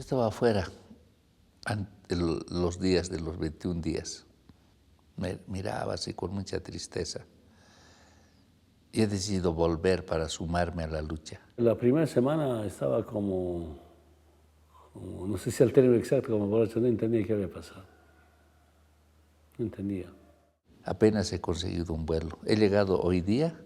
estaba afuera los días de los 21 días. Me miraba así con mucha tristeza. Y he decidido volver para sumarme a la lucha. La primera semana estaba como no sé si el término exacto, como borracho, no entendía qué había pasado. No entendía. Apenas he conseguido un vuelo. He llegado hoy día,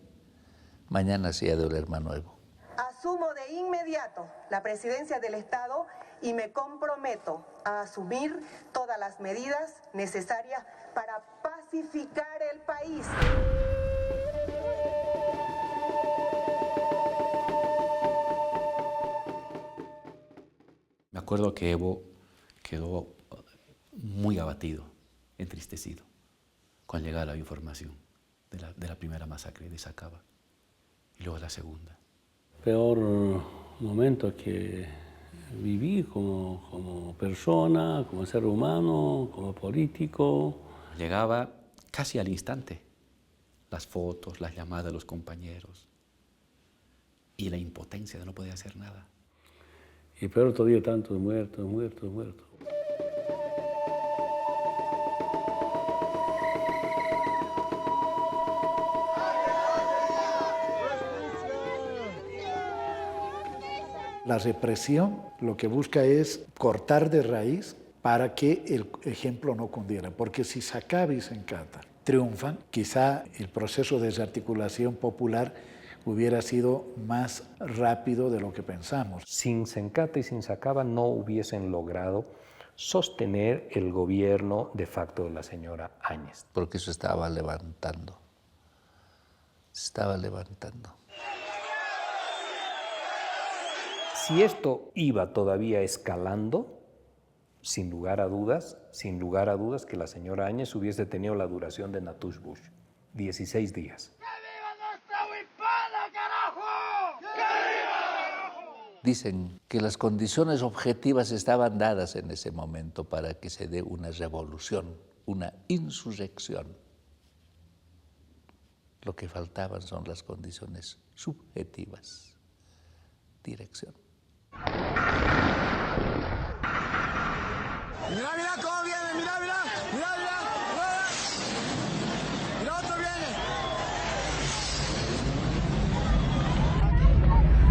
mañana sí ha de oler nuevo. Asumo de inmediato la presidencia del Estado y me comprometo a asumir todas las medidas necesarias para pacificar el país. Me acuerdo que Evo quedó muy abatido, entristecido, cuando llegaba la información de la primera masacre de Sacaba y luego la segunda. Peor momento que viví como persona, como ser humano, como político. Llegaba casi al instante las fotos, las llamadas de los compañeros y la impotencia de no poder hacer nada. Y peor todavía, tantos muertos. La represión lo que busca es cortar de raíz para que el ejemplo no cundiera. Porque si Sacaba y Sencata triunfan, quizá el proceso de desarticulación popular hubiera sido más rápido de lo que pensamos. Sin Sencata y sin Sacaba no hubiesen logrado sostener el gobierno de facto de la señora Áñez. Porque se estaba levantando. Se estaba levantando. Si esto iba todavía escalando, sin lugar a dudas que la señora Áñez hubiese tenido la duración de Natush Bush, 16 días. Dicen que las condiciones objetivas estaban dadas en ese momento para que se dé una revolución, una insurrección. Lo que faltaban son las condiciones subjetivas. Dirección. Mira cómo viene, mira, otro viene.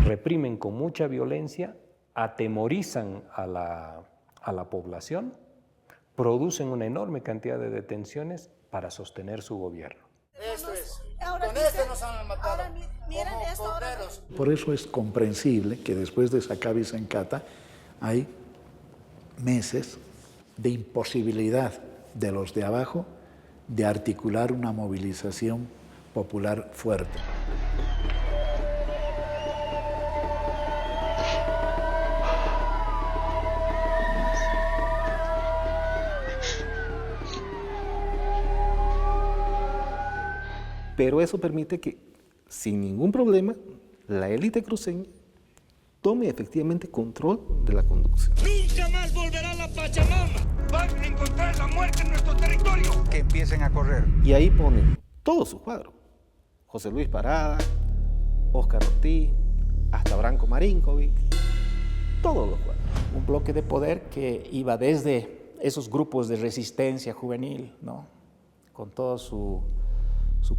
Reprimen con mucha violencia, atemorizan a la población, producen una enorme cantidad de detenciones para sostener su gobierno. Esto es. Con esto nos han matado. Miren esto ahora. Por eso es comprensible que después de Sacaba y Sencata hay meses de imposibilidad de los de abajo de articular una movilización popular fuerte. Pero eso permite que, sin ningún problema, la élite cruceña tome efectivamente control de la conducción. Nunca más volverá la Pachamama. Van a encontrar la muerte en nuestro territorio. Que empiecen a correr. Y ahí ponen todo su cuadro. José Luis Parada, Óscar Ortiz, hasta Branko Marinkovic, todos los cuadros. Un bloque de poder que iba desde esos grupos de resistencia juvenil, ¿no?, con todo su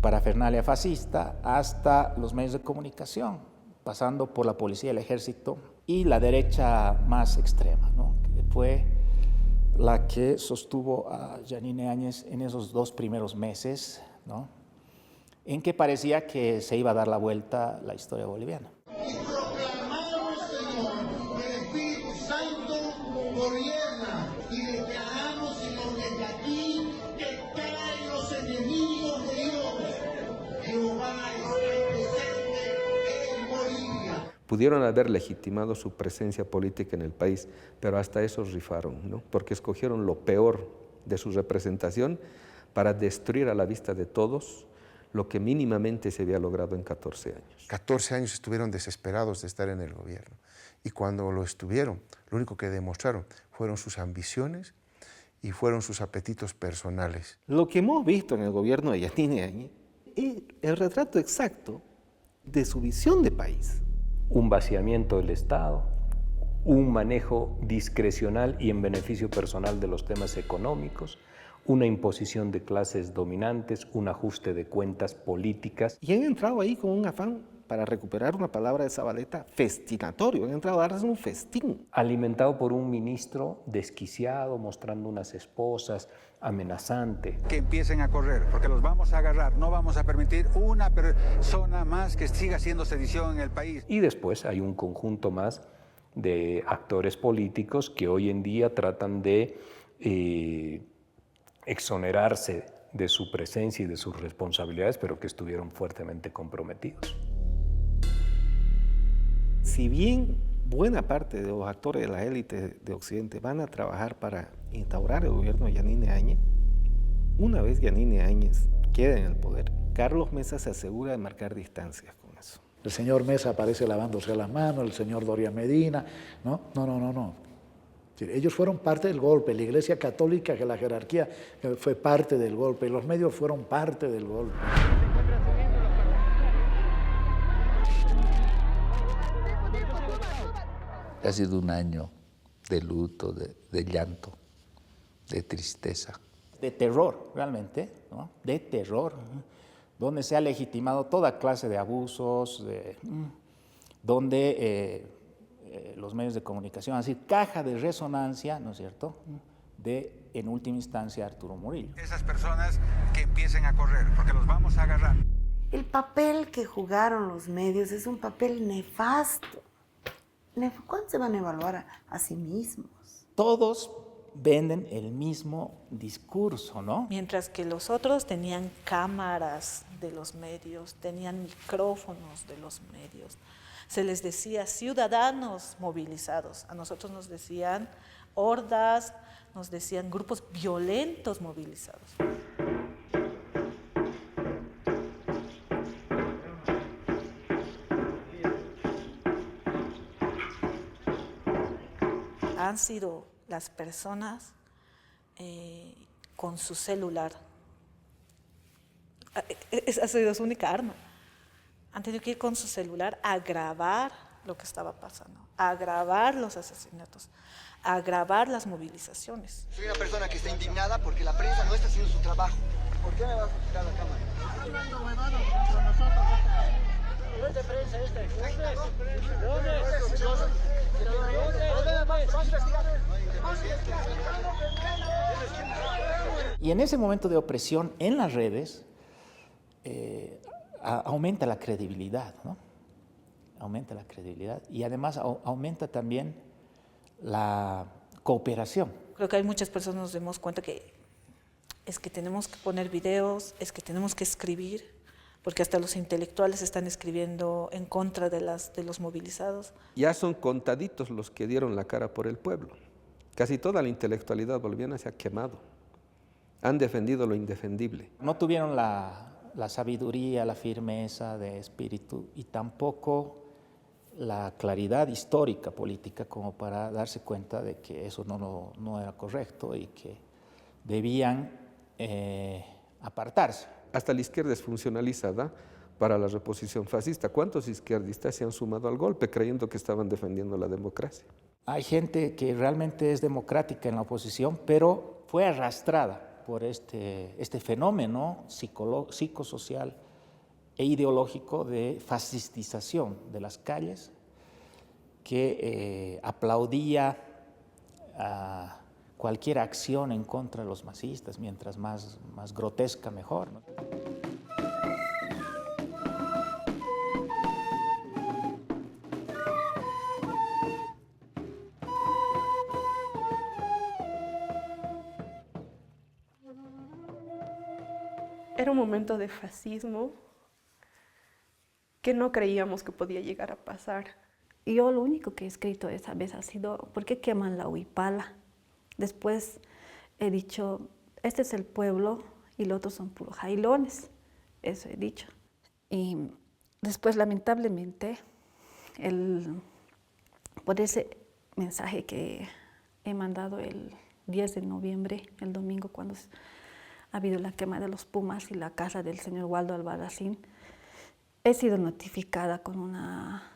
parafernalia fascista, hasta los medios de comunicación, pasando por la policía, el ejército y la derecha más extrema, ¿no?, que fue la que sostuvo a Yanine Áñez en esos 2 primeros meses, ¿no?, en que parecía que se iba a dar la vuelta la historia boliviana. Y proclamamos, Señor, que el Espíritu Santo gobierna y declaramos, Señor, desde aquí que caen los enemigos de Dios. Jehová está presente en Bolivia. Pudieron haber legitimado su presencia política en el país, pero hasta eso rifaron, ¿no? Porque escogieron lo peor de su representación para destruir a la vista de todos lo que mínimamente se había logrado en 14 años. 14 años estuvieron desesperados de estar en el gobierno. Y cuando lo estuvieron, lo único que demostraron fueron sus ambiciones y fueron sus apetitos personales. Lo que hemos visto en el gobierno de Yanine Áñez es el retrato exacto de su visión de país. Un vaciamiento del Estado, un manejo discrecional y en beneficio personal de los temas económicos, una imposición de clases dominantes, un ajuste de cuentas políticas. Y han entrado ahí con un afán, para recuperar una palabra de Zabaleta, festinatorio. Han entrado a darles un festín. Alimentado por un ministro desquiciado, mostrando unas esposas, amenazante. Que empiecen a correr, porque los vamos a agarrar. No vamos a permitir una persona más que siga haciendo sedición en el país. Y después hay un conjunto más de actores políticos que hoy en día tratan de exonerarse de su presencia y de sus responsabilidades, pero que estuvieron fuertemente comprometidos. Si bien buena parte de los actores de la élite de Occidente van a trabajar para instaurar el gobierno de Yanine Áñez, una vez Yanine Áñez quede en el poder, Carlos Mesa se asegura de marcar distancias con eso. El señor Mesa aparece lavándose las manos, el señor Doria Medina, no. Ellos fueron parte del golpe, la Iglesia Católica, que la jerarquía fue parte del golpe, y los medios fueron parte del golpe. Ha sido un año de luto, de llanto, de tristeza. De terror, realmente, ¿no? De terror, donde se ha legitimado toda clase de abusos, donde los medios de comunicación, es decir, caja de resonancia, ¿no es cierto?, de, en última instancia, Arturo Murillo. Esas personas que empiecen a correr, porque los vamos a agarrar. El papel que jugaron los medios es un papel nefasto. ¿Cuándo se van a evaluar a sí mismos? Todos venden el mismo discurso, ¿no? Mientras que los otros tenían cámaras de los medios, tenían micrófonos de los medios. Se les decía ciudadanos movilizados. A nosotros nos decían hordas, nos decían grupos violentos movilizados. Han sido las personas con su celular. Esa ha sido su única arma. Han tenido que ir con su celular a grabar lo que estaba pasando, a grabar los asesinatos, a grabar las movilizaciones. Soy una persona que está indignada porque la prensa no está haciendo su trabajo. ¿Por qué me vas a quitar la cámara? No es de prensa este. ¿De dónde? Y en ese momento de opresión en las redes aumenta la credibilidad, ¿no? Aumenta la credibilidad y además aumenta también la cooperación. Creo que hay muchas personas nos damos cuenta que es que tenemos que poner videos, es que tenemos que escribir, porque hasta los intelectuales están escribiendo en contra de los movilizados. Ya son contaditos los que dieron la cara por el pueblo. Casi toda la intelectualidad boliviana se ha quemado. Han defendido lo indefendible. No tuvieron la sabiduría, la firmeza de espíritu y tampoco la claridad histórica política como para darse cuenta de que eso no era correcto y que debían apartarse. Hasta la izquierda es funcionalizada para la reposición fascista. ¿Cuántos izquierdistas se han sumado al golpe creyendo que estaban defendiendo la democracia? Hay gente que realmente es democrática en la oposición, pero fue arrastrada por este fenómeno psicosocial e ideológico de fascistización de las calles que aplaudía a cualquier acción en contra de los masistas, mientras más grotesca mejor, ¿no? Era un momento de fascismo que no creíamos que podía llegar a pasar. Y yo lo único que he escrito esa vez ha sido, ¿por qué queman la huipala? Después he dicho, este es el pueblo y los otros son puros jailones. Eso he dicho. Y después, lamentablemente, por ese mensaje que he mandado el 10 de noviembre, el domingo, cuando ha habido la quema de los Pumas y la casa del señor Waldo Albarracín, he sido notificada con una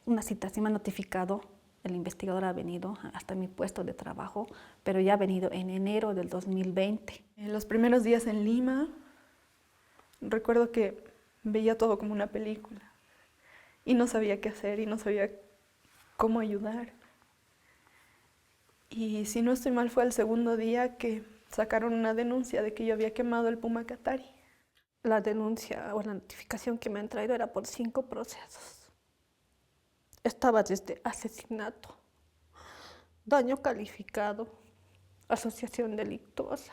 una citación, me ha notificado, el investigador ha venido hasta mi puesto de trabajo, pero ya ha venido en enero del 2020. En los primeros días en Lima, recuerdo que veía todo como una película y no sabía qué hacer y no sabía cómo ayudar. Y si no estoy mal, fue el segundo día que sacaron una denuncia de que yo había quemado el Puma Katari. La denuncia o la notificación que me han traído era por 5 procesos. Estaba desde asesinato, daño calificado, asociación delictuosa,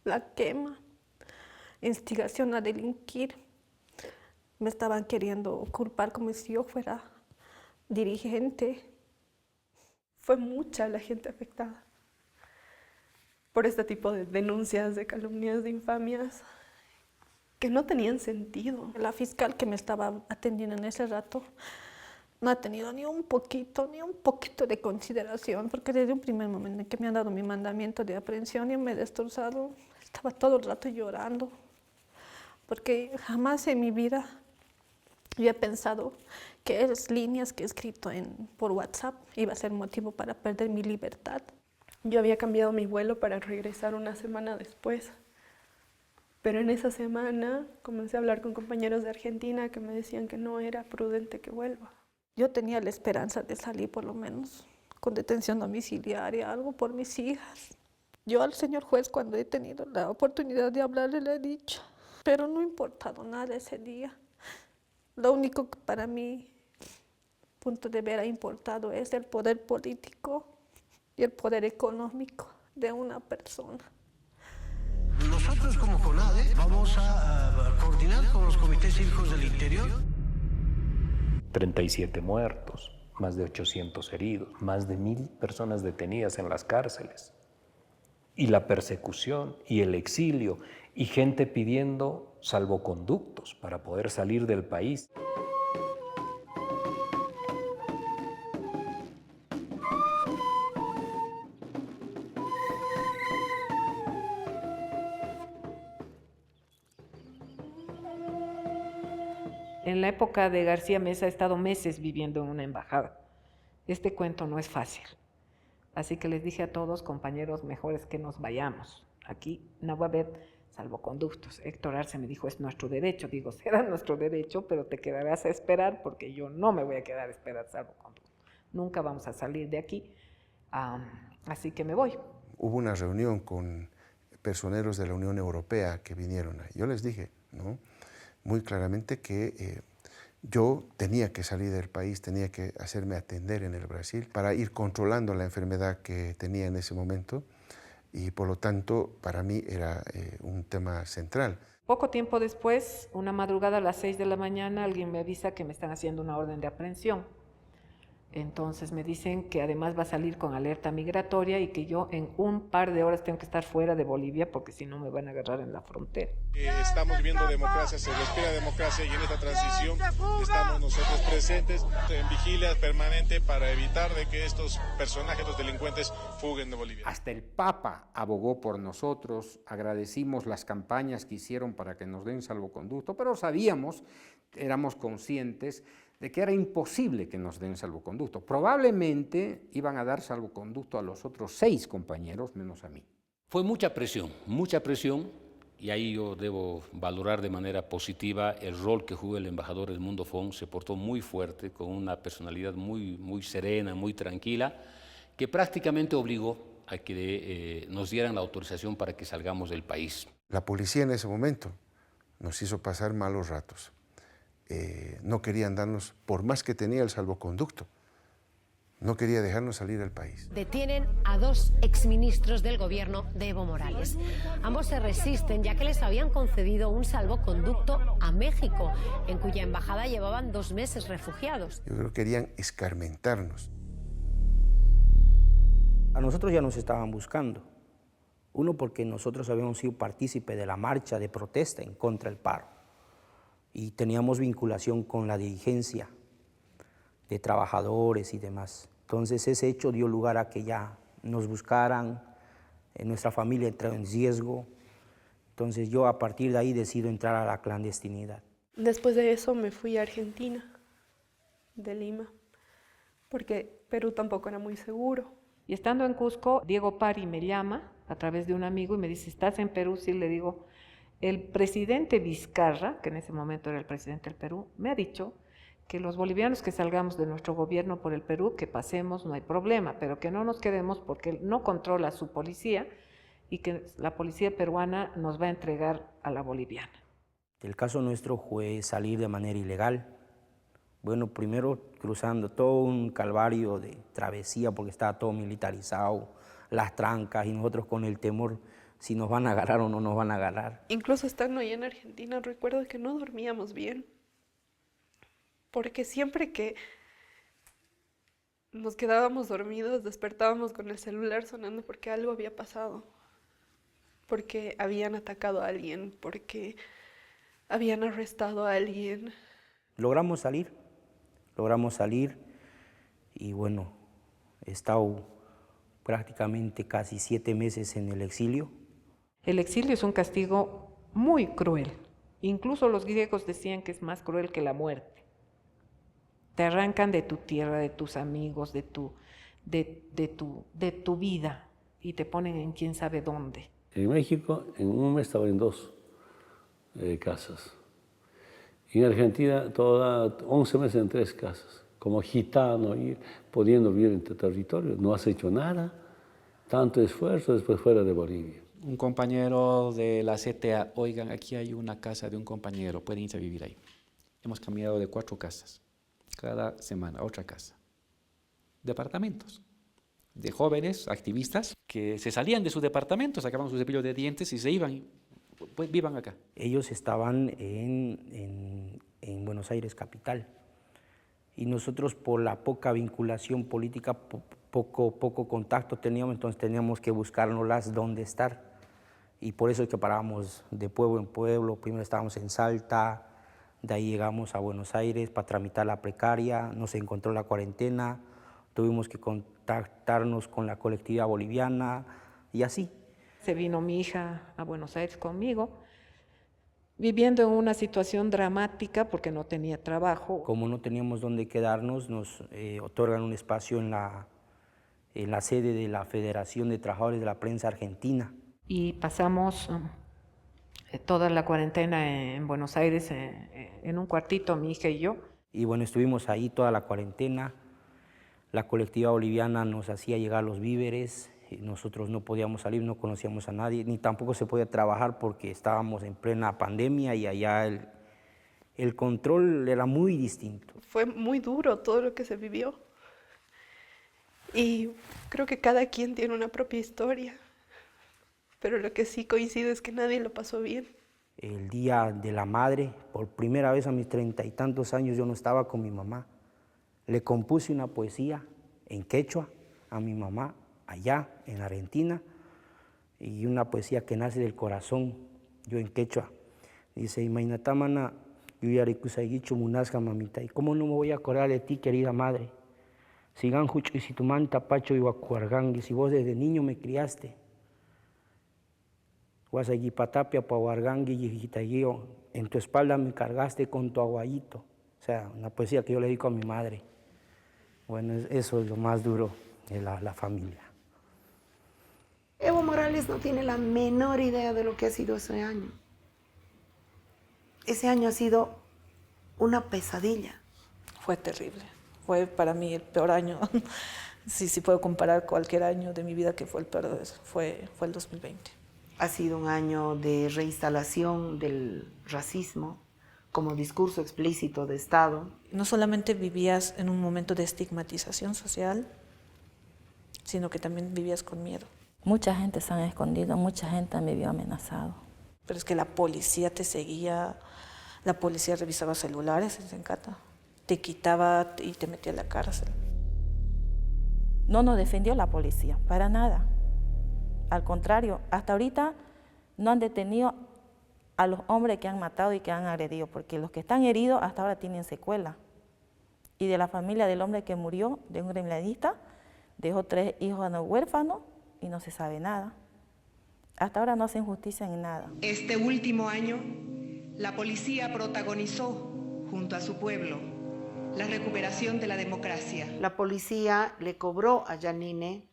la quema, instigación a delinquir. Me estaban queriendo culpar como si yo fuera dirigente. Fue mucha la gente afectada por este tipo de denuncias, de calumnias, de infamias, que no tenían sentido. La fiscal que me estaba atendiendo en ese rato no ha tenido ni un poquito de consideración, porque desde un primer momento en que me han dado mi mandamiento de aprehensión y me he destrozado, estaba todo el rato llorando, porque jamás en mi vida yo he pensado que esas líneas que he escrito por WhatsApp iba a ser motivo para perder mi libertad. Yo había cambiado mi vuelo para regresar una semana después, pero en esa semana comencé a hablar con compañeros de Argentina que me decían que no era prudente que vuelva. Yo tenía la esperanza de salir por lo menos con detención domiciliaria, algo por mis hijas. Yo al señor juez, cuando he tenido la oportunidad de hablarle, le he dicho, pero no ha importado nada ese día. Lo único que para mí, punto de ver, ha importado es el poder político y el poder económico de una persona. Nosotros como CONADE vamos a coordinar con los comités cívicos del interior. 37 muertos, más de 800 heridos, más de 1000 personas detenidas en las cárceles. Y la persecución y el exilio y gente pidiendo salvoconductos para poder salir del país. En la época de García Meza he estado meses viviendo en una embajada. Este cuento no es fácil. Así que les dije a todos, compañeros, mejor es que nos vayamos. Aquí no va a haber salvoconductos. Héctor Arce me dijo, es nuestro derecho. Digo, será nuestro derecho, pero te quedarás a esperar porque yo no me voy a quedar a esperar salvoconductos. Nunca vamos a salir de aquí. Así que me voy. Hubo una reunión con personeros de la Unión Europea que vinieron ahí. Yo les dije, ¿no?, muy claramente que yo tenía que salir del país, tenía que hacerme atender en el Brasil para ir controlando la enfermedad que tenía en ese momento y por lo tanto para mí era un tema central. Poco tiempo después, una madrugada a las 6 de la mañana, alguien me avisa que me están haciendo una orden de aprehensión. Entonces me dicen que además va a salir con alerta migratoria y que yo en un par de horas tengo que estar fuera de Bolivia porque si no me van a agarrar en la frontera. Estamos viviendo democracia, se respira democracia y en esta transición estamos nosotros presentes en vigilia permanente para evitar de que estos personajes, los delincuentes, fuguen de Bolivia. Hasta el Papa abogó por nosotros, agradecimos las campañas que hicieron para que nos den salvoconducto, pero sabíamos, éramos conscientes de que era imposible que nos den salvoconducto. Probablemente iban a dar salvoconducto a los otros 6 compañeros, menos a mí. Fue mucha presión, y ahí yo debo valorar de manera positiva el rol que jugó el embajador Edmundo Fon. Se portó muy fuerte, con una personalidad muy serena, muy tranquila, que prácticamente obligó a que nos dieran la autorización para que salgamos del país. La policía en ese momento nos hizo pasar malos ratos. No querían darnos, por más que tenía el salvoconducto, no quería dejarnos salir del país. Detienen a 2 exministros del gobierno de Evo Morales. Ambos se resisten ya que les habían concedido un salvoconducto a México, en cuya embajada llevaban 2 meses refugiados. Yo creo que querían escarmentarnos. A nosotros ya nos estaban buscando. Uno, porque nosotros habíamos sido partícipe de la marcha de protesta en contra del paro. Y teníamos vinculación con la dirigencia de trabajadores y demás. Entonces ese hecho dio lugar a que ya nos buscaran, nuestra familia entró en riesgo. Entonces yo a partir de ahí decido entrar a la clandestinidad. Después de eso me fui a Argentina de Lima, porque Perú tampoco era muy seguro. Y estando en Cusco, Diego Pari me llama a través de un amigo y me dice, ¿estás en Perú? Sí, le digo, el presidente Vizcarra, que en ese momento era el presidente del Perú, me ha dicho que los bolivianos que salgamos de nuestro gobierno por el Perú, que pasemos, no hay problema, pero que no nos quedemos porque él no controla su policía y que la policía peruana nos va a entregar a la boliviana. El caso nuestro fue salir de manera ilegal. Bueno, primero cruzando todo un calvario de travesía porque estaba todo militarizado, las trancas y nosotros con el temor si nos van a agarrar o no nos van a agarrar. Incluso estando allá en Argentina recuerdo que no dormíamos bien, porque siempre que nos quedábamos dormidos despertábamos con el celular sonando porque algo había pasado, porque habían atacado a alguien, porque habían arrestado a alguien. Logramos salir y bueno, he estado prácticamente casi 7 meses en el exilio. El exilio es un castigo muy cruel. Incluso los griegos decían que es más cruel que la muerte. Te arrancan de tu tierra, de tus amigos, de tu vida y te ponen en quién sabe dónde. En México, en un mes estaba en 2 casas. En Argentina, toda 11 meses en 3 casas. Como gitano, pudiendo vivir en tu territorio. No has hecho nada, tanto esfuerzo después fuera de Bolivia. Un compañero de la CTA, oigan, aquí hay una casa de un compañero, pueden irse a vivir ahí. Hemos cambiado de 4 casas, cada semana, otra casa. Departamentos de jóvenes activistas que se salían de sus departamentos, sacaban sus cepillos de dientes y se iban, pues vivan acá. Ellos estaban en Buenos Aires capital y nosotros por la poca vinculación política, poco contacto teníamos, entonces teníamos que buscárnoslas dónde estar. Y por eso es que parábamos de pueblo en pueblo. Primero estábamos en Salta, de ahí llegamos a Buenos Aires para tramitar la precaria, nos encontró la cuarentena, tuvimos que contactarnos con la colectividad boliviana y así. Se vino mi hija a Buenos Aires conmigo, viviendo en una situación dramática porque no tenía trabajo. Como no teníamos dónde quedarnos, nos otorgan un espacio en la sede de la Federación de Trabajadores de la Prensa Argentina. Y pasamos toda la cuarentena en Buenos Aires, en un cuartito, mi hija y yo. Y bueno, estuvimos ahí toda la cuarentena. La colectividad boliviana nos hacía llegar los víveres. Nosotros no podíamos salir, no conocíamos a nadie, ni tampoco se podía trabajar porque estábamos en plena pandemia y allá el control era muy distinto. Fue muy duro todo lo que se vivió. Y creo que cada quien tiene una propia historia. Pero lo que sí coincide es que nadie lo pasó bien. El Día de la Madre, por primera vez a mis 30 y tantos años yo no estaba con mi mamá. Le compuse una poesía en quechua a mi mamá allá en Argentina y una poesía que nace del corazón, yo en quechua. Dice, Imainatamana, yuyarikusaigichu munasca mamita. ¿Y cómo no me voy a acordar de ti, querida madre? Sigan jucho y si tu manta pacho y wakuargangi, si vos desde niño me criaste. Guasayipatapia pauargangi y en tu espalda me cargaste con tu aguayito. O sea, una poesía que yo le dedico a mi madre. Bueno, eso es lo más duro de la familia. Evo Morales no tiene la menor idea de lo que ha sido ese año. Ese año ha sido una pesadilla. Fue terrible. Fue para mí el peor año. Si puedo comparar cualquier año de mi vida que fue el peor de eso, fue el 2020. Ha sido un año de reinstalación del racismo como discurso explícito de Estado. No solamente vivías en un momento de estigmatización social, sino que también vivías con miedo. Mucha gente se han escondido, mucha gente me vio amenazado. Pero es que la policía te seguía, la policía revisaba celulares en Sencata, te quitaba y te metía a la cárcel. No nos defendió la policía, para nada. Al contrario, hasta ahorita no han detenido a los hombres que han matado y que han agredido, porque los que están heridos hasta ahora tienen secuela. Y de la familia del hombre que murió, de un gremianista, dejó 3 hijos huérfanos y no se sabe nada. Hasta ahora no hacen justicia en nada. Este último año, la policía protagonizó, junto a su pueblo, la recuperación de la democracia. La policía le cobró a Janine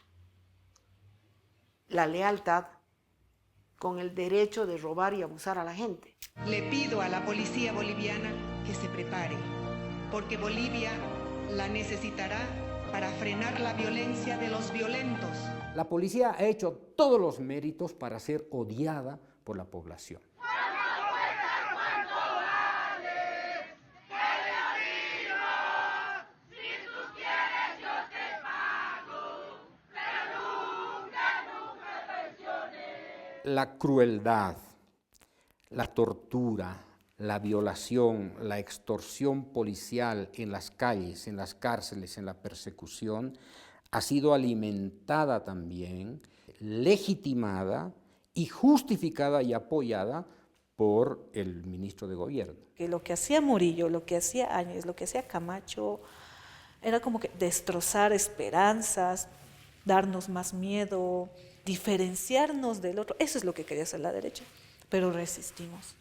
la lealtad con el derecho de robar y abusar a la gente. Le pido a la policía boliviana que se prepare, porque Bolivia la necesitará para frenar la violencia de los violentos. La policía ha hecho todos los méritos para ser odiada por la población. La crueldad, la tortura, la violación, la extorsión policial en las calles, en las cárceles, en la persecución, ha sido alimentada también, legitimada y justificada y apoyada por el ministro de Gobierno. Que lo que hacía Murillo, lo que hacía Áñez, lo que hacía Camacho, era como que destrozar esperanzas, darnos más miedo, diferenciarnos del otro. Eso es lo que quería hacer la derecha, pero resistimos.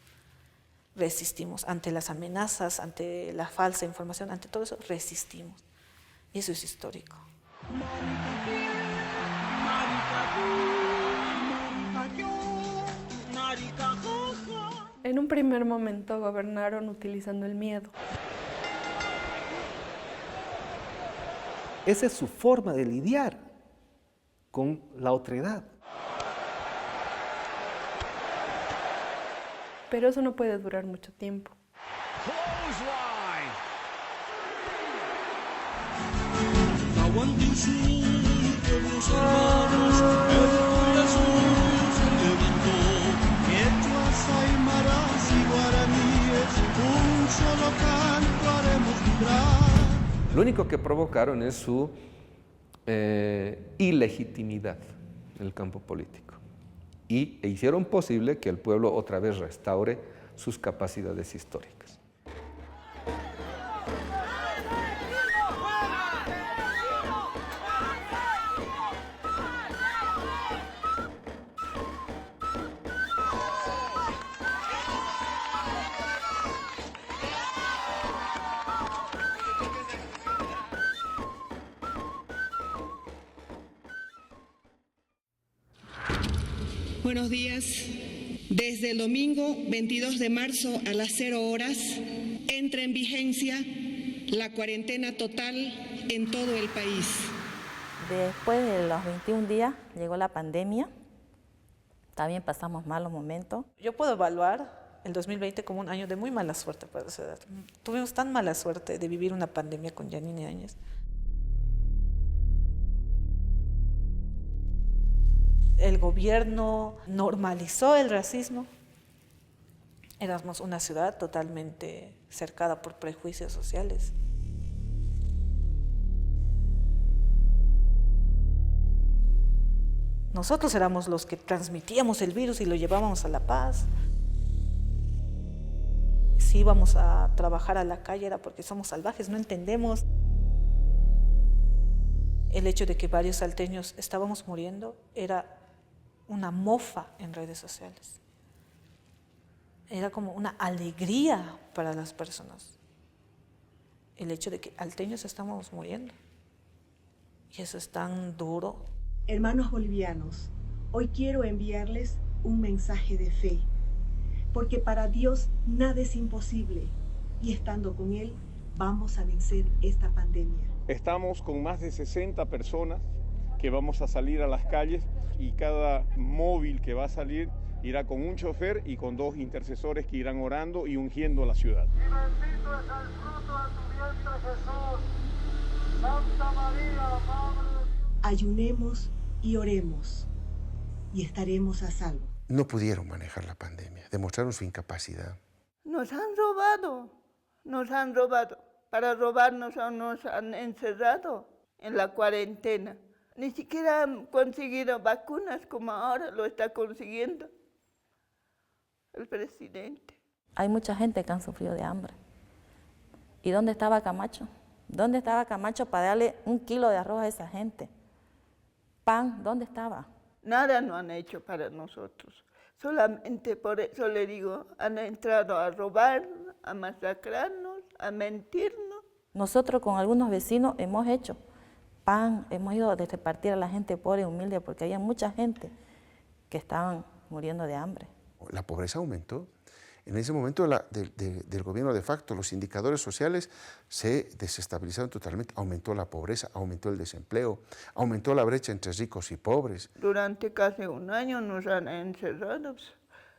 Resistimos ante las amenazas, ante la falsa información, ante todo eso, resistimos. Y eso es histórico. En un primer momento gobernaron utilizando el miedo. Esa es su forma de lidiar con la otredad. Pero eso no puede durar mucho tiempo. Lo único que provocaron es su ilegitimidad en el campo político e hicieron posible que el pueblo otra vez restaure sus capacidades históricas. Buenos días. Desde el domingo 22 de marzo a las 0 horas entra en vigencia la cuarentena total en todo el país. Después de los 21 días llegó la pandemia. También pasamos malos momentos. Yo puedo evaluar el 2020 como un año de muy mala suerte para esa edad. Tuvimos tan mala suerte de vivir una pandemia con Janine Áñez. El gobierno normalizó el racismo. Éramos una ciudad totalmente cercada por prejuicios sociales. Nosotros éramos los que transmitíamos el virus y lo llevábamos a La Paz. Si íbamos a trabajar a la calle era porque somos salvajes, no entendemos. El hecho de que varios salteños estábamos muriendo era una mofa en redes sociales. Era como una alegría para las personas. El hecho de que alteños estamos muriendo. Y eso es tan duro. Hermanos bolivianos, hoy quiero enviarles un mensaje de fe, porque para Dios nada es imposible y estando con Él vamos a vencer esta pandemia. Estamos con más de 60 personas que vamos a salir a las calles y cada móvil que va a salir irá con un chofer y con 2 intercesores que irán orando y ungiendo la ciudad. Y bendito es el fruto de tu vientre, Jesús. Santa María, Madre de Dios. Ayunemos y oremos y estaremos a salvo. No pudieron manejar la pandemia, demostraron su incapacidad. Nos han robado. Para robarnos nos han encerrado en la cuarentena. Ni siquiera han conseguido vacunas como ahora lo está consiguiendo el presidente. Hay mucha gente que han sufrido de hambre. ¿Y dónde estaba Camacho? ¿Dónde estaba Camacho para darle 1 kilo de arroz a esa gente? Pan, ¿dónde estaba? Nada no han hecho para nosotros. Solamente por eso le digo, han entrado a robar, a masacrarnos, a mentirnos Nosotros con algunos vecinos hemos hecho pan, hemos ido a repartir a la gente pobre y humilde porque había mucha gente que estaban muriendo de hambre. La pobreza aumentó. En ese momento del gobierno de facto, los indicadores sociales se desestabilizaron totalmente. Aumentó la pobreza, aumentó el desempleo, aumentó la brecha entre ricos y pobres. Durante casi un año nos han encerrado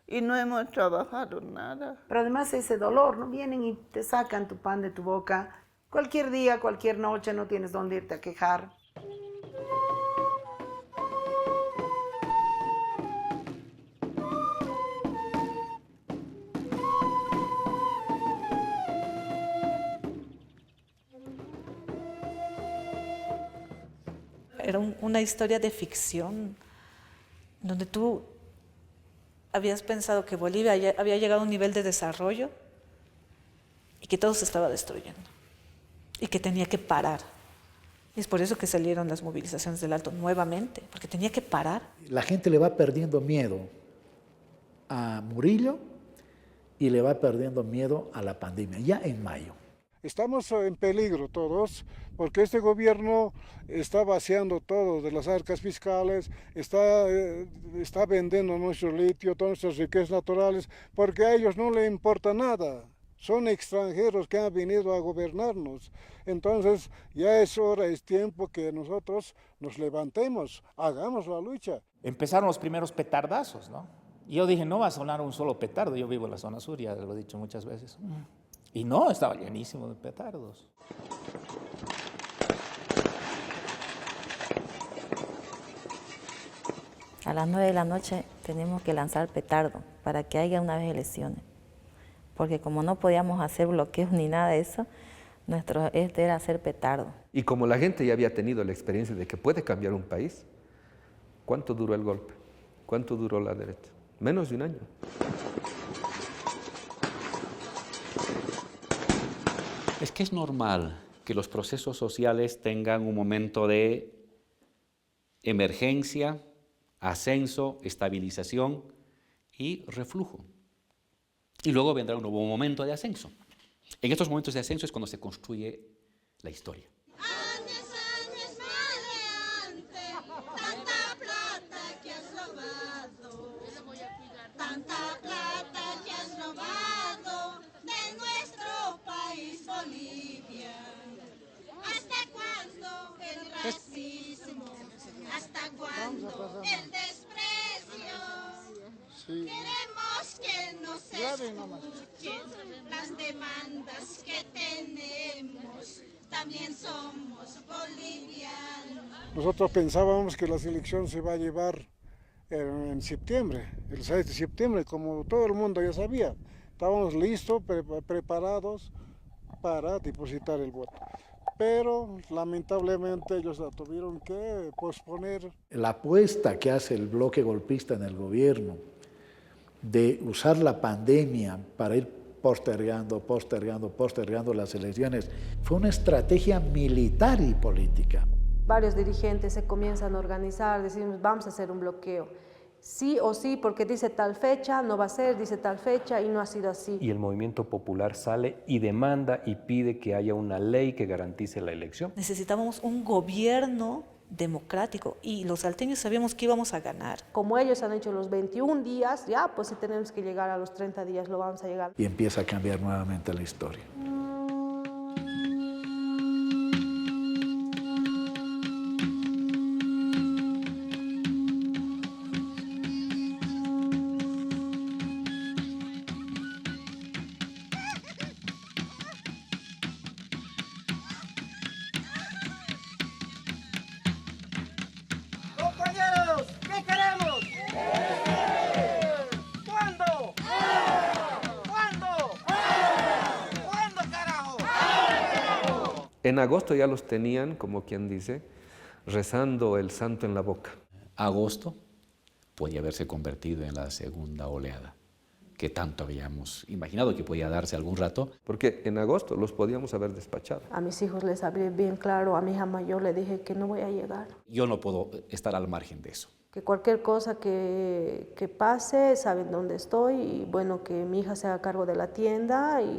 y no hemos trabajado nada. Pero además ese dolor, ¿no? Vienen y te sacan tu pan de tu boca. Cualquier día, cualquier noche, no tienes dónde irte a quejar. Era una historia de ficción, donde tú habías pensado que Bolivia había llegado a un nivel de desarrollo y que todo se estaba destruyendo y que tenía que parar. Y es por eso que salieron las movilizaciones del Alto nuevamente, porque tenía que parar. La gente le va perdiendo miedo a Murillo y le va perdiendo miedo a la pandemia, ya en mayo. Estamos en peligro todos, porque este gobierno está vaciando todo de las arcas fiscales, está vendiendo nuestro litio, todas nuestras riquezas naturales, porque a ellos no les importa nada. Son extranjeros que han venido a gobernarnos. Entonces ya es hora, es tiempo que nosotros nos levantemos, hagamos la lucha. Empezaron los primeros petardazos, ¿no? Y yo dije, no va a sonar un solo petardo, yo vivo en la zona sur, ya lo he dicho muchas veces. Y no, estaba llenísimo de petardos. A las 9 de la noche tenemos que lanzar petardo para que haya una vez elecciones. Porque como no podíamos hacer bloqueos ni nada de eso, nuestro era hacer petardo. Y como la gente ya había tenido la experiencia de que puede cambiar un país, ¿cuánto duró el golpe? ¿Cuánto duró la derecha? Menos de un año. Es que es normal que los procesos sociales tengan un momento de emergencia, ascenso, estabilización y reflujo. Y luego vendrá un nuevo momento de ascenso. En estos momentos de ascenso es cuando se construye la historia. ¿Hasta cuándo el desprecio? Sí. Queremos que nos escuchen las demandas que tenemos. También somos bolivianos. Nosotros pensábamos que la selección se va a llevar en septiembre, el 6 de septiembre, como todo el mundo ya sabía. Estábamos listos, preparados para depositar el voto. Pero lamentablemente ellos la tuvieron que posponer. La apuesta que hace el bloque golpista en el gobierno de usar la pandemia para ir postergando las elecciones fue una estrategia militar y política. Varios dirigentes se comienzan a organizar, decimos vamos a hacer un bloqueo. Sí o sí, porque dice tal fecha, no va a ser, dice tal fecha y no ha sido así. Y el movimiento popular sale y demanda y pide que haya una ley que garantice la elección. Necesitábamos un gobierno democrático y los salteños sabíamos que íbamos a ganar. Como ellos han hecho los 21 días, ya pues si tenemos que llegar a los 30 días lo vamos a llegar. Y empieza a cambiar nuevamente la historia. En agosto ya los tenían, como quien dice, rezando el santo en la boca. Agosto podía haberse convertido en la segunda oleada, que tanto habíamos imaginado que podía darse algún rato. Porque en agosto los podíamos haber despachado. A mis hijos les hablé bien claro, a mi hija mayor le dije que no voy a llegar. Yo no puedo estar al margen de eso. Que cualquier cosa que pase, saben dónde estoy y bueno, que mi hija se haga cargo de la tienda y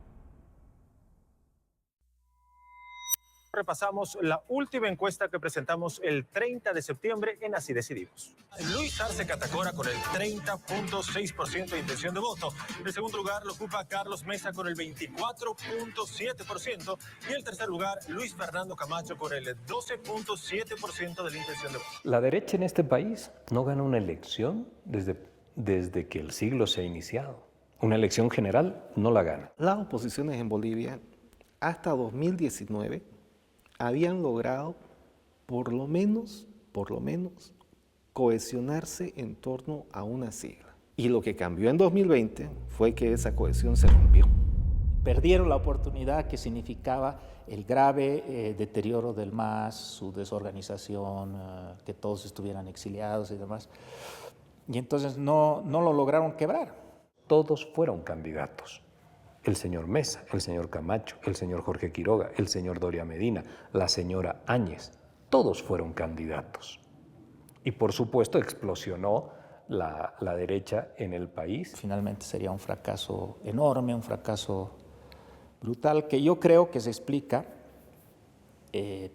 Repasamos la última encuesta que presentamos el 30 de septiembre en Así Decidimos. Luis Arce Catacora con el 30.6% de intención de voto. El segundo lugar lo ocupa Carlos Mesa con el 24.7%. Y el tercer lugar, Luis Fernando Camacho con el 12.7% de la intención de voto. La derecha en este país no gana una elección desde que el siglo se ha iniciado. Una elección general no la gana. Las oposiciones en Bolivia hasta 2019 habían logrado por lo menos cohesionarse en torno a una sigla. Y lo que cambió en 2020 fue que esa cohesión se rompió. Perdieron la oportunidad que significaba el grave deterioro del MAS, su desorganización, que todos estuvieran exiliados y demás. Y entonces no lo lograron quebrar. Todos fueron candidatos. El señor Mesa, el señor Camacho, el señor Jorge Quiroga, el señor Doria Medina, la señora Áñez, todos fueron candidatos. Y por supuesto explosionó la derecha en el país. Finalmente sería un fracaso enorme, un fracaso brutal, que yo creo que se explica,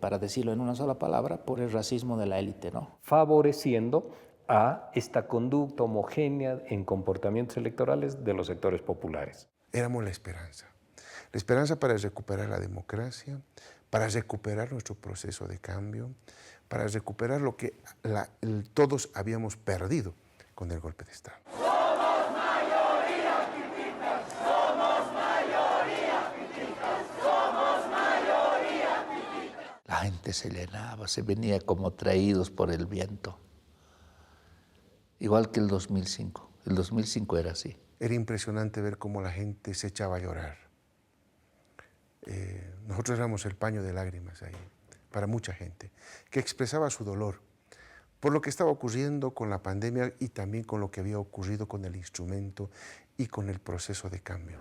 para decirlo en una sola palabra, por el racismo de la élite, ¿no? Favoreciendo a esta conducta homogénea en comportamientos electorales de los sectores populares. Éramos la esperanza para recuperar la democracia, para recuperar nuestro proceso de cambio, para recuperar lo que todos habíamos perdido con el golpe de Estado. Somos mayoría, Pititas, somos mayoría, Pititas, somos mayoría, Pititas. La gente se llenaba, se venía como traídos por el viento. Igual que el 2005. El 2005 era así. Era impresionante ver cómo la gente se echaba a llorar. Nosotros éramos el paño de lágrimas ahí, para mucha gente, que expresaba su dolor por lo que estaba ocurriendo con la pandemia y también con lo que había ocurrido con el instrumento y con el proceso de cambio.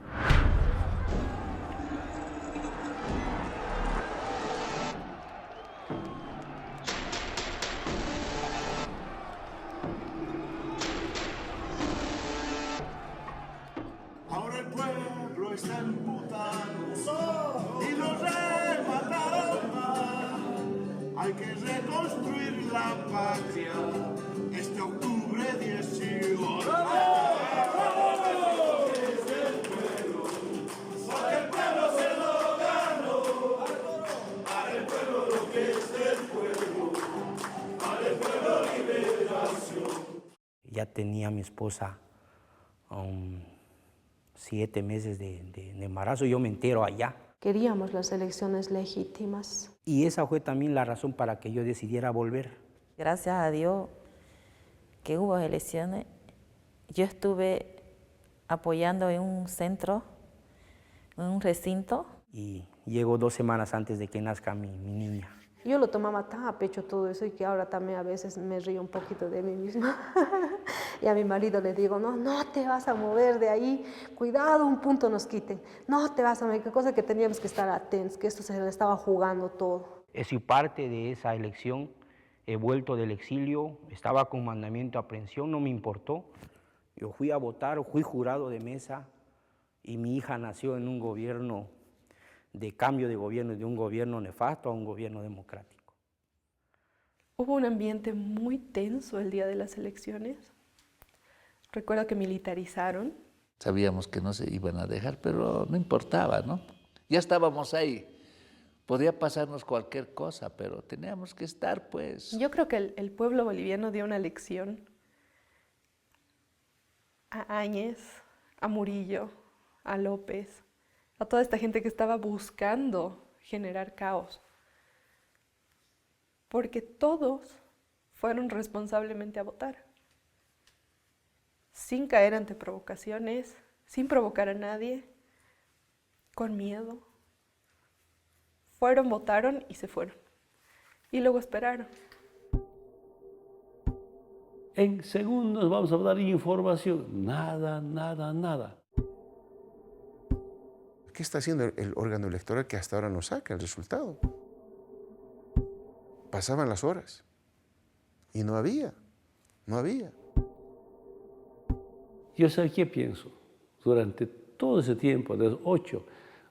Ahora el pueblo está emputado y los remataron más. Hay que reconstruir la patria este octubre 18. Porque el pueblo se lo ganó. Para el pueblo lo que es del pueblo. Para el pueblo liberación. Ya tenía mi esposa 7 meses de embarazo, yo me entero allá. Queríamos las elecciones legítimas. Y esa fue también la razón para que yo decidiera volver. Gracias a Dios que hubo elecciones. Yo estuve apoyando en un centro, en un recinto. Y llego 2 semanas antes de que nazca mi niña. Yo lo tomaba tan a pecho todo eso y que ahora también a veces me río un poquito de mí misma. Y a mi marido le digo, no te vas a mover de ahí, cuidado, un punto nos quiten. No te vas a mover, qué cosa que teníamos que estar atentos, que esto se le estaba jugando todo. He sido parte de esa elección, he vuelto del exilio, estaba con mandamiento de aprehensión, no me importó. Yo fui a votar, fui jurado de mesa y mi hija nació en un gobierno de cambio de gobierno, de un gobierno nefasto a un gobierno democrático. Hubo un ambiente muy tenso el día de las elecciones. Recuerdo que militarizaron. Sabíamos que no se iban a dejar, pero no importaba, ¿no? Ya estábamos ahí. Podía pasarnos cualquier cosa, pero teníamos que estar, pues. Yo creo que el pueblo boliviano dio una lección a Áñez, a Murillo, a López, a toda esta gente que estaba buscando generar caos. Porque todos fueron responsablemente a votar. Sin caer ante provocaciones, sin provocar a nadie, con miedo. Fueron, votaron y se fueron. Y luego esperaron. En segundos vamos a dar información. Nada, nada, nada. ¿Qué está haciendo el órgano electoral que hasta ahora no saca el resultado? Pasaban las horas y no había. Yo sé qué pienso. Durante todo ese tiempo, de las 8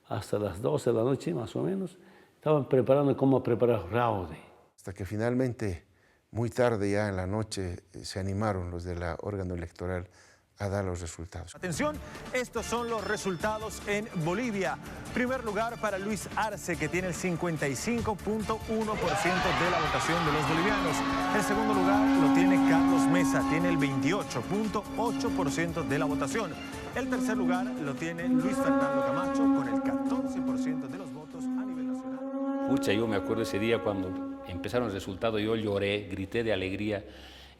hasta las 12 de la noche más o menos, Estaban preparando cómo preparar fraude. Hasta que finalmente, muy tarde ya en la noche, se animaron los del órgano electoral a dar los resultados. Atención, estos son los resultados en Bolivia. Primer lugar para Luis Arce, que tiene el 55.1% de la votación de los bolivianos. El segundo lugar lo tiene Carlos Mesa, tiene el 28.8% de la votación. El tercer lugar lo tiene Luis Fernando Camacho con el 14% de los votos a nivel nacional. Pucha, yo me acuerdo ese día cuando empezaron los resultados, yo lloré, grité de alegría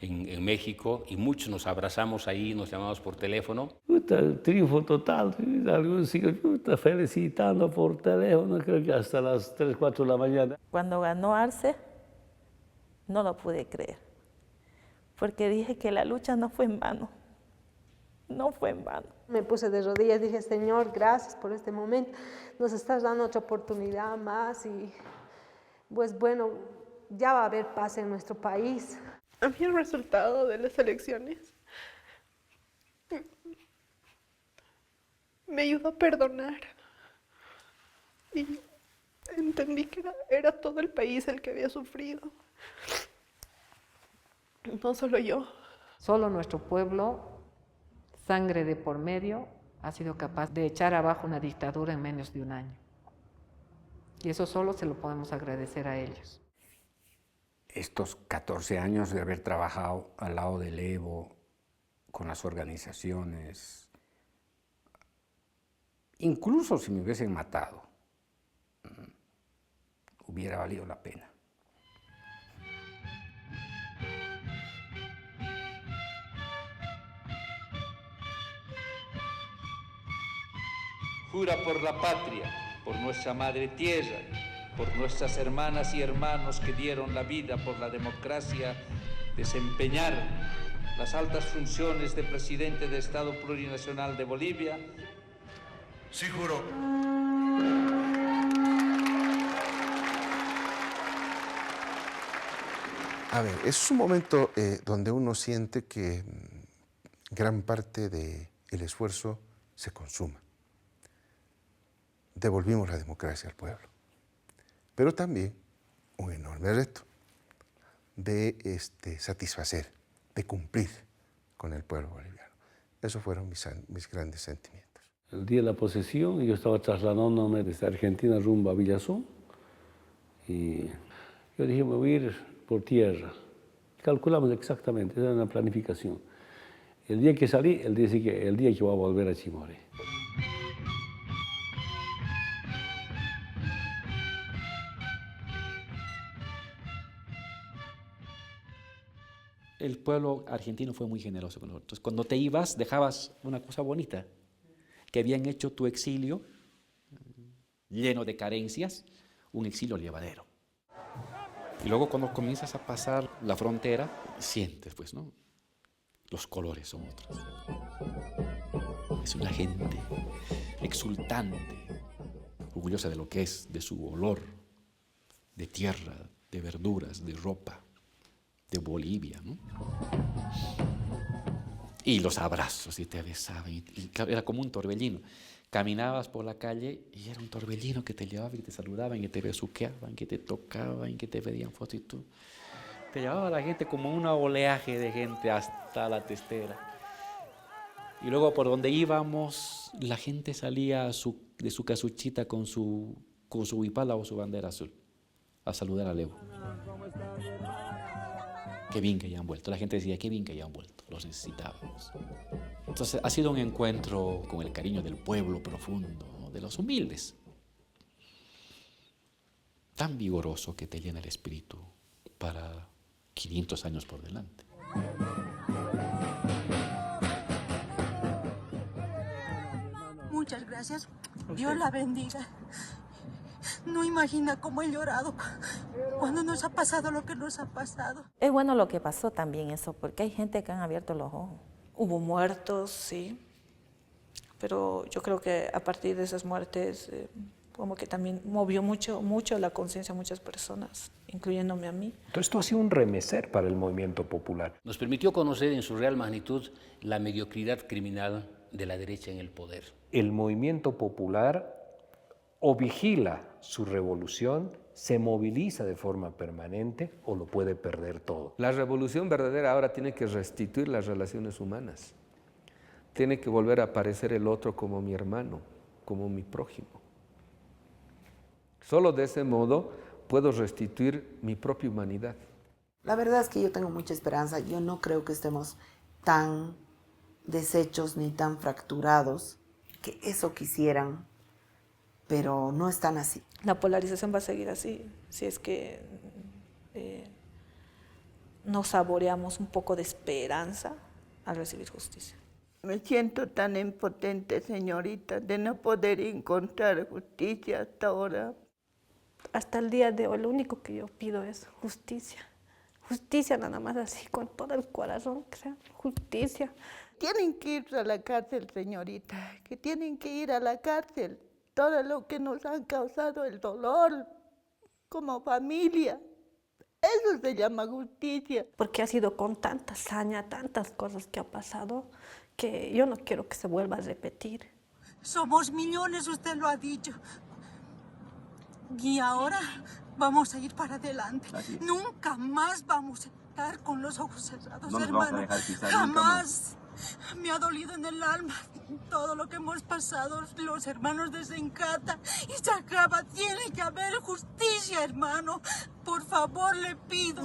en México y muchos nos abrazamos ahí, nos llamamos por teléfono. Triunfo total, algunos siguen felicitando por teléfono, creo que hasta las 3, 4 de la mañana. Cuando ganó Arce, no lo pude creer, porque dije que la lucha no fue en vano, no fue en vano. Me puse de rodillas, dije, Señor, gracias por este momento, nos estás dando otra oportunidad más y pues bueno, ya va a haber paz en nuestro país. A mí el resultado de las elecciones me ayudó a perdonar y entendí que era todo el país el que había sufrido, no solo yo. Solo nuestro pueblo, sangre de por medio, ha sido capaz de echar abajo una dictadura en menos de un año. Y eso solo se lo podemos agradecer a ellos. Estos 14 años de haber trabajado al lado del Evo, con las organizaciones, incluso si me hubiesen matado, hubiera valido la pena. Jura por la patria, por nuestra madre tierra, por nuestras hermanas y hermanos que dieron la vida por la democracia, desempeñar las altas funciones de presidente de Estado Plurinacional de Bolivia. Sí, juro. A ver, es un momento donde uno siente que gran parte del esfuerzo se consuma. Devolvimos la democracia al pueblo. Pero también un enorme reto de satisfacer, de cumplir con el pueblo boliviano. Esos fueron mis grandes sentimientos. El día de la posesión, yo estaba trasladándome desde Argentina rumbo a Villazón y yo dije, me voy a ir por tierra. Calculamos exactamente, era una planificación. El día que salí, el día que voy a volver a Chimoré. El pueblo argentino fue muy generoso con nosotros. Cuando te ibas, dejabas una cosa bonita, que habían hecho tu exilio, lleno de carencias, un exilio llevadero. Y luego cuando comienzas a pasar la frontera, sientes, pues, ¿no? Los colores son otros. Es una gente exultante, orgullosa de lo que es, de su olor, de tierra, de verduras, de ropa, de Bolivia, ¿no? Y los abrazos, y te besaban, y era como un torbellino. Caminabas por la calle y era un torbellino que te llevaba y te saludaban, y te besuqueaban, que te tocaban, y que te pedían fotos, y tú te llevaba a la gente como un oleaje de gente hasta la testera. Y luego por donde íbamos, la gente salía de su casuchita con su huipala o su bandera azul a saludar al Evo. Qué bien que ya han vuelto. La gente decía, qué bien que ya han vuelto, los necesitábamos. Entonces ha sido un encuentro con el cariño del pueblo profundo, ¿no? De los humildes. Tan vigoroso que te llena el espíritu para 500 años por delante. Muchas gracias. Dios la bendiga. No imagina cómo he llorado cuando nos ha pasado lo que nos ha pasado. Es bueno lo que pasó también eso, porque hay gente que han abierto los ojos. Hubo muertos, sí, pero yo creo que a partir de esas muertes como que también movió mucho la conciencia de muchas personas, incluyéndome a mí. Entonces esto ha sido un remecer para el movimiento popular. Nos permitió conocer en su real magnitud la mediocridad criminal de la derecha en el poder. El movimiento popular o vigila su revolución, se moviliza de forma permanente o lo puede perder todo. La revolución verdadera ahora tiene que restituir las relaciones humanas. Tiene que volver a aparecer el otro como mi hermano, como mi prójimo. Solo de ese modo puedo restituir mi propia humanidad. La verdad es que yo tengo mucha esperanza. Yo no creo que estemos tan deshechos ni tan fracturados, que eso quisieran, pero no están así. La polarización va a seguir así, si es que no saboreamos un poco de esperanza al recibir justicia. Me siento tan impotente, señorita, de no poder encontrar justicia hasta ahora. Hasta el día de hoy lo único que yo pido es justicia. Justicia nada más, así con todo el corazón, que sea justicia. Tienen que ir a la cárcel, señorita, que tienen que ir a la cárcel. Todo lo que nos han causado el dolor como familia. Eso se llama justicia. Porque ha sido con tanta hazaña, tantas cosas que ha pasado, que yo no quiero que se vuelva a repetir. Somos millones, usted lo ha dicho. Y ahora vamos a ir para adelante. Nunca más vamos a estar con los ojos cerrados, no hermano. Vamos a dejar pisar Jamás. Me ha dolido en el alma todo lo que hemos pasado los hermanos de Sencata. Y se acaba, tiene que haber justicia, hermano. Por favor, le pido.